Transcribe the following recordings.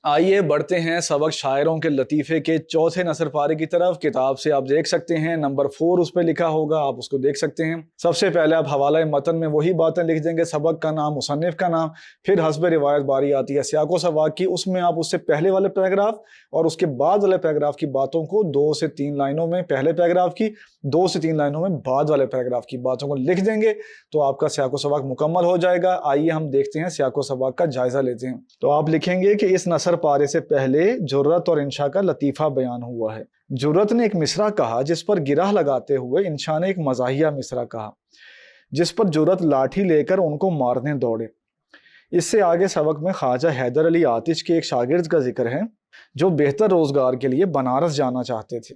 آئیے بڑھتے ہیں سبق شاعروں کے لطیفے کے چوتھے نثر پارے کی طرف۔ کتاب سے آپ دیکھ سکتے ہیں نمبر 4 اس پہ لکھا ہوگا، آپ اس کو دیکھ سکتے ہیں۔ سب سے پہلے آپ حوالہ متن میں وہی باتیں لکھ دیں گے، سبق کا نام، مصنف کا نام، پھر حسب روایت باری آتی ہے سیاق و سباق کی، اس میں آپ اس سے پہلے والے پیراگراف اور اس کے بعد والے پیراگراف کی باتوں کو 2 سے 3 لائنوں میں پہلے پیراگراف کی، 2 سے 3 لائنوں میں بعد والے پیراگراف کی باتوں کو لکھ دیں گے تو آپ کا سیاق و سباق مکمل ہو جائے گا۔ آئیے ہم دیکھتے ہیں سیاق و سباق کا جائزہ لیتے ہیں۔ تو آپ لکھیں گے کہ اس نثر پارے سے پہلے جرت اور انشاء کا لطیفہ بیان ہوا ہے۔ جرت نے ایک مصرع کہا جس پر گرہ لگاتے ہوئے انشاء نے ایک مزاحیہ مصرع کہا جس پر جرت لاٹھی لے کر ان کو مارنے دوڑے۔ اس سے آگے سبق میں خواجہ حیدر علی آتش کے ایک شاگرد کا ذکر ہے جو بہتر روزگار کے لیے بنارس جانا چاہتے تھے۔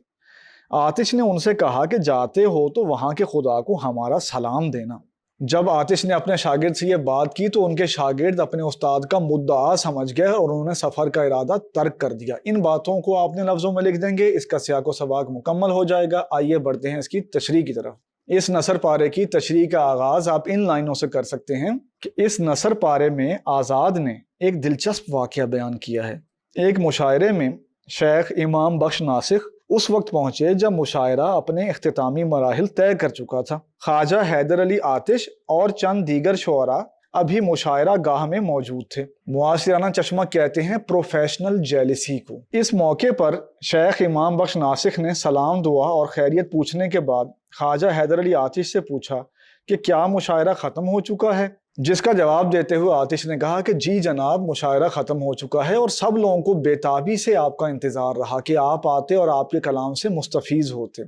آتش نے ان سے کہا کہ جاتے ہو تو وہاں کے خدا کو ہمارا سلام دینا۔ جب آتش نے اپنے شاگرد سے یہ بات کی تو ان کے شاگرد اپنے استاد کا مدعا سمجھ گئے اور انہوں نے سفر کا ارادہ ترک کر دیا۔ ان باتوں کو آپ نے لفظوں میں لکھ دیں گے، اس کا سیاق و سباق مکمل ہو جائے گا۔ آئیے بڑھتے ہیں اس کی تشریح کی طرف۔ اس نثر پارے کی تشریح کا آغاز آپ ان لائنوں سے کر سکتے ہیں کہ اس نثر پارے میں آزاد نے ایک دلچسپ واقعہ بیان کیا ہے۔ ایک مشاعرے میں شیخ امام بخش ناسخ اس وقت پہنچے جب مشاعرہ اپنے اختتامی مراحل طے کر چکا تھا۔ خواجہ حیدر علی آتش اور چند دیگر شعراء ابھی مشاعرہ گاہ میں موجود تھے۔ معاصرانہ چشمہ کہتے ہیں پروفیشنل جیلسی کو۔ اس موقع پر شیخ امام بخش ناسخ نے سلام دعا اور خیریت پوچھنے کے بعد خواجہ حیدر علی آتش سے پوچھا کہ کیا مشاعرہ ختم ہو چکا ہے؟ جس کا جواب دیتے ہوئے آتش نے کہا کہ جی جناب، مشاعرہ ختم ہو چکا ہے اور سب لوگوں کو بے تابی سے آپ کا انتظار رہا کہ آپ آتے اور آپ کے کلام سے مستفیض ہوتے۔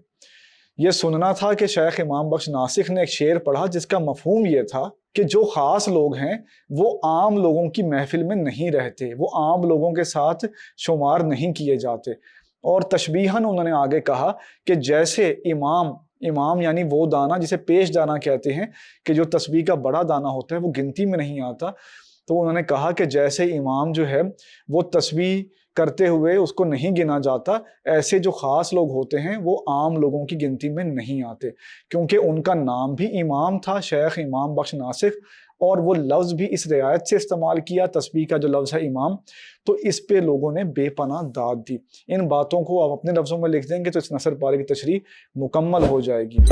یہ سننا تھا کہ شیخ امام بخش ناسخ نے ایک شعر پڑھا جس کا مفہوم یہ تھا کہ جو خاص لوگ ہیں وہ عام لوگوں کی محفل میں نہیں رہتے، وہ عام لوگوں کے ساتھ شمار نہیں کیے جاتے۔ اور تشبیہاً انہوں نے آگے کہا کہ جیسے امام یعنی وہ دانہ جسے پیش دانہ کہتے ہیں کہ جو تسبیح کا بڑا دانہ ہوتا ہے وہ گنتی میں نہیں آتا، تو انہوں نے کہا کہ جیسے امام جو ہے وہ تسبیح کرتے ہوئے اس کو نہیں گنا جاتا، ایسے جو خاص لوگ ہوتے ہیں وہ عام لوگوں کی گنتی میں نہیں آتے، کیونکہ ان کا نام بھی امام تھا، شیخ امام بخش ناسخ، اور وہ لفظ بھی اس رعایت سے استعمال کیا، تسبیح کا جو لفظ ہے امام، تو اس پہ لوگوں نے بے پناہ داد دی۔ ان باتوں کو آپ اپنے لفظوں میں لکھ دیں گے تو اس نثر پارے کی تشریح مکمل ہو جائے گی۔